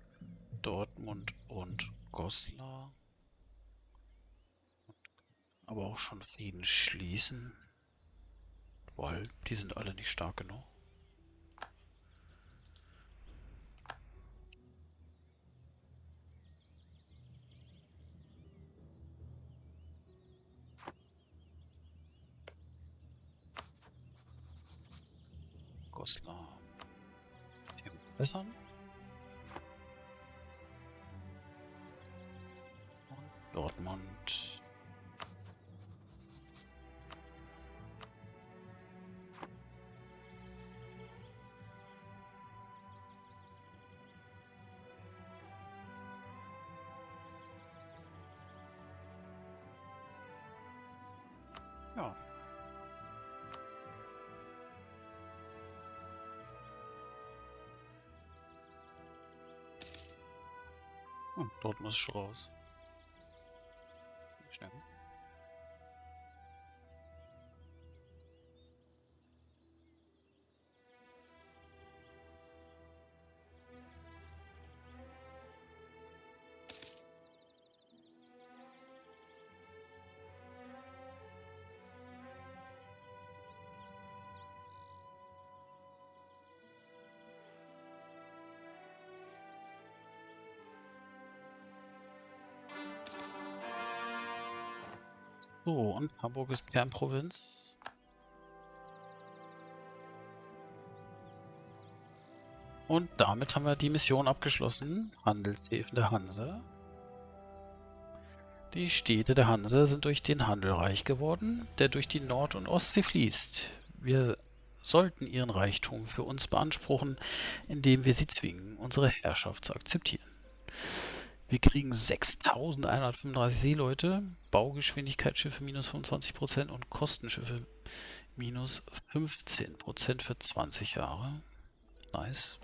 Dortmund und Goslar. Aber auch schon Frieden schließen. Weil die sind alle nicht stark genug. Goslar. Hier verbessern. Und Dortmund. Ja. Dort muss ich raus. Schnell. So, und Hamburg ist Kernprovinz. Und damit haben wir die Mission abgeschlossen. Handelshäfen der Hanse. Die Städte der Hanse sind durch den Handel reich geworden, der durch die Nord- und Ostsee fließt. Wir sollten ihren Reichtum für uns beanspruchen, indem wir sie zwingen, unsere Herrschaft zu akzeptieren. Wir kriegen 6.135 Seeleute, Baugeschwindigkeitsschiffe minus 25% und Kostenschiffe minus 15% für 20 Jahre. Nice.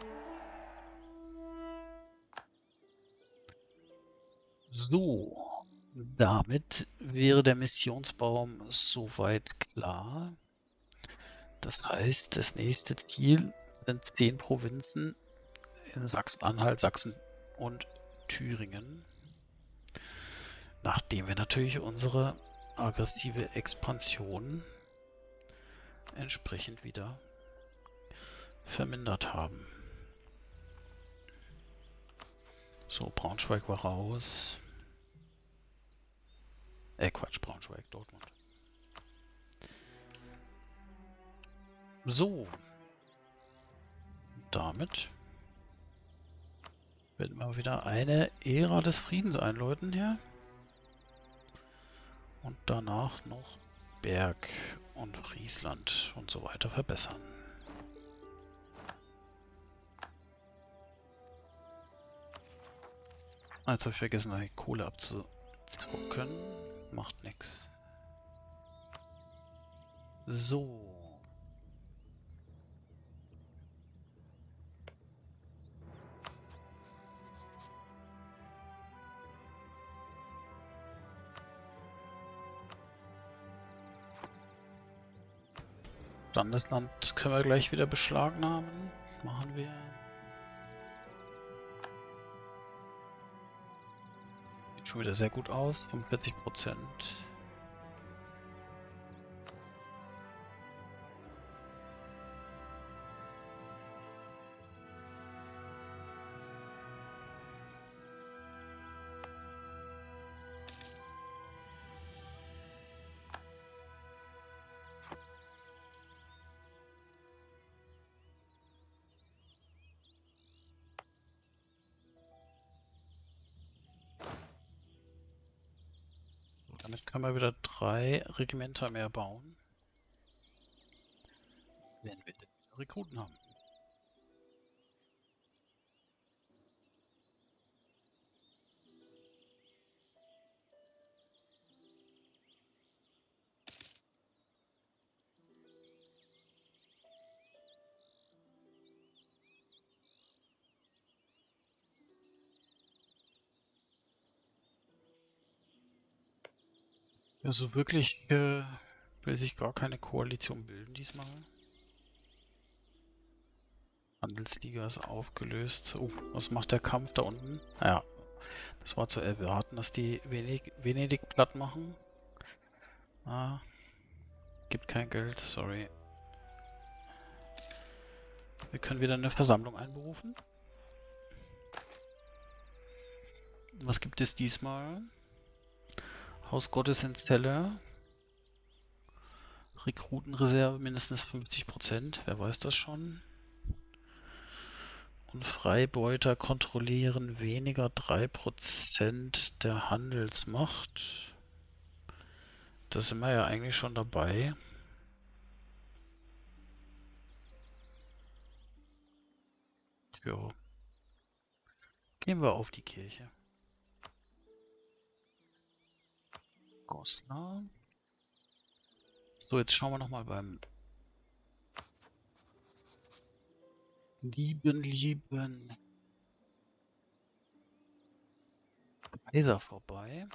So, damit wäre der Missionsbaum soweit klar. Das heißt, das nächste Ziel sind 10 Provinzen in Sachsen-Anhalt, Sachsen und Thüringen. Nachdem wir natürlich unsere aggressive Expansion entsprechend wieder vermindert haben. So, Braunschweig war raus. Quatsch, Braunschweig, Dortmund. So. Damit werden wir wieder eine Ära des Friedens einläuten hier. Und danach noch Berg und Friesland und so weiter verbessern. Jetzt habe ich vergessen, die Kohle abzuzocken. Macht nix. So. Dann das Land können wir gleich wieder beschlagnahmen. Machen wir. Sieht schon wieder sehr gut aus. 45%. Damit können wir wieder 3 Regimenter mehr bauen. Wenn wir denn Rekruten haben. Also wirklich will sich gar keine Koalition bilden diesmal. Handelsliga ist aufgelöst. Oh, was macht der Kampf da unten? Ja, das war zu erwarten, dass die Venedig platt machen. Ah, gibt kein Geld, sorry. Wir können wieder eine Versammlung einberufen. Was gibt es diesmal? Haus Gottes in Celle. Rekrutenreserve mindestens 50%. Wer weiß das schon? Und Freibeuter kontrollieren weniger 3% der Handelsmacht. Da sind wir ja eigentlich schon dabei. Ja. Gehen wir auf die Kirche. Goslar. So, jetzt schauen wir nochmal beim lieben Kaiser vorbei.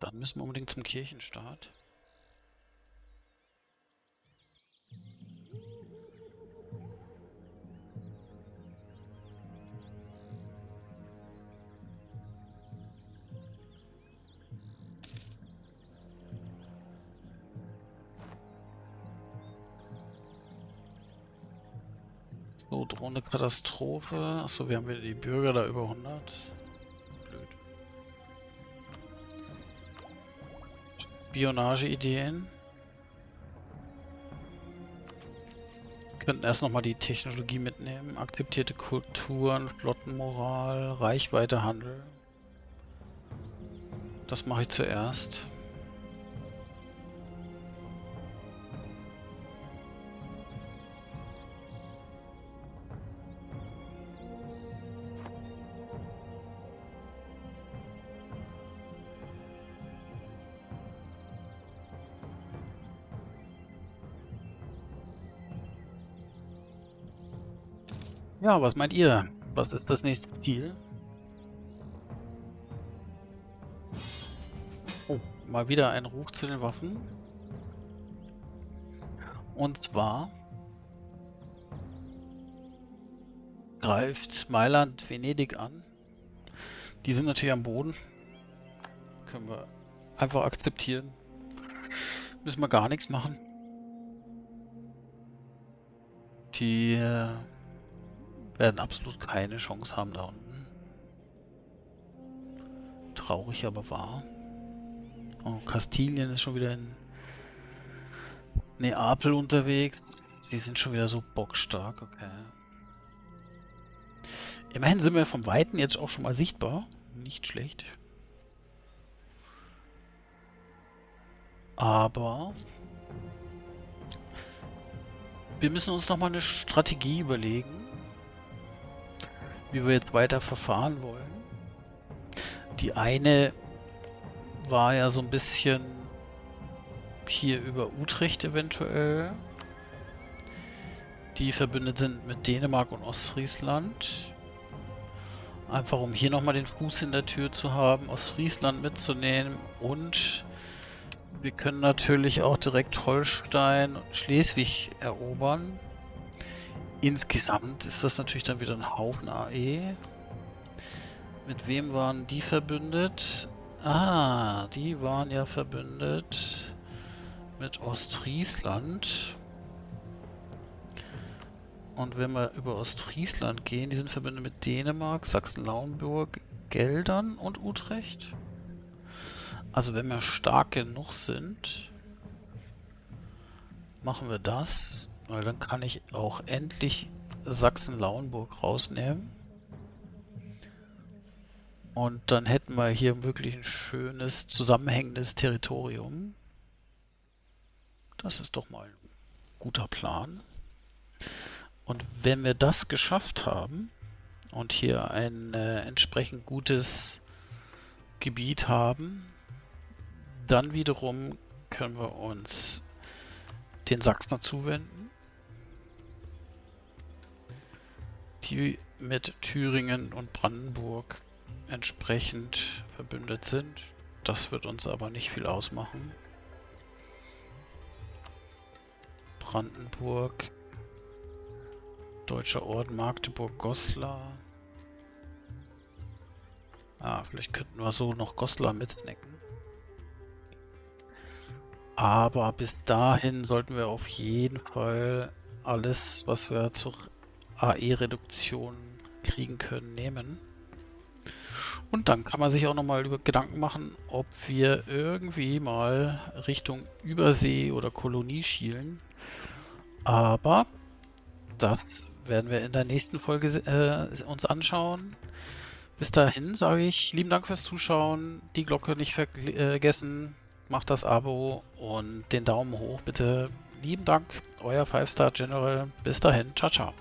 Dann müssen wir unbedingt zum Kirchenstaat. So, drohende Katastrophe. Achso, wir haben wieder die Bürger da über 100. Blöd. Spionageideen. Könnten erst nochmal die Technologie mitnehmen. Akzeptierte Kulturen, Flottenmoral, Reichweite, Handel. Das mache ich zuerst. Ja, was meint ihr? Was ist das nächste Ziel? Oh, mal wieder ein Ruf zu den Waffen. Und zwar greift Mailand Venedig an. Die sind natürlich am Boden. Können wir einfach akzeptieren. Müssen wir gar nichts machen. Die werden absolut keine Chance haben da unten. Traurig, aber wahr. Oh, Kastilien ist schon wieder in Neapel unterwegs. Sie sind schon wieder so bockstark, okay. Immerhin sind wir vom Weiten jetzt auch schon mal sichtbar. Nicht schlecht. Aber wir müssen uns nochmal eine Strategie überlegen, wie wir jetzt weiter verfahren wollen. Die eine war ja so ein bisschen hier über Utrecht eventuell, die verbündet sind mit Dänemark und Ostfriesland. Einfach um hier nochmal den Fuß in der Tür zu haben, Ostfriesland mitzunehmen, und wir können natürlich auch direkt Holstein und Schleswig erobern. Insgesamt ist das natürlich dann wieder ein Haufen AE. Mit wem waren die verbündet? Ah, die waren ja verbündet mit Ostfriesland. Und wenn wir über Ostfriesland gehen, die sind verbündet mit Dänemark, Sachsen-Lauenburg, Geldern und Utrecht. Also wenn wir stark genug sind, machen wir das, weil dann kann ich auch endlich Sachsen-Lauenburg rausnehmen. Und dann hätten wir hier wirklich ein schönes, zusammenhängendes Territorium. Das ist doch mal ein guter Plan. Und wenn wir das geschafft haben und hier ein entsprechend gutes Gebiet haben, dann wiederum können wir uns den Sachsen zuwenden, die mit Thüringen und Brandenburg entsprechend verbündet sind. Das wird uns aber nicht viel ausmachen. Brandenburg, Deutscher Orden Magdeburg, Goslar. Ah, vielleicht könnten wir so noch Goslar mitsnacken. Aber bis dahin sollten wir auf jeden Fall alles, was wir zur AE-Reduktion kriegen können, nehmen. Und dann kann man sich auch nochmal über Gedanken machen, ob wir irgendwie mal Richtung Übersee oder Kolonie schielen. Aber das werden wir in der nächsten Folge uns anschauen. Bis dahin sage ich lieben Dank fürs Zuschauen, die Glocke nicht vergessen, macht das Abo und den Daumen hoch bitte. Lieben Dank, euer 5-Star General. Bis dahin, ciao, ciao.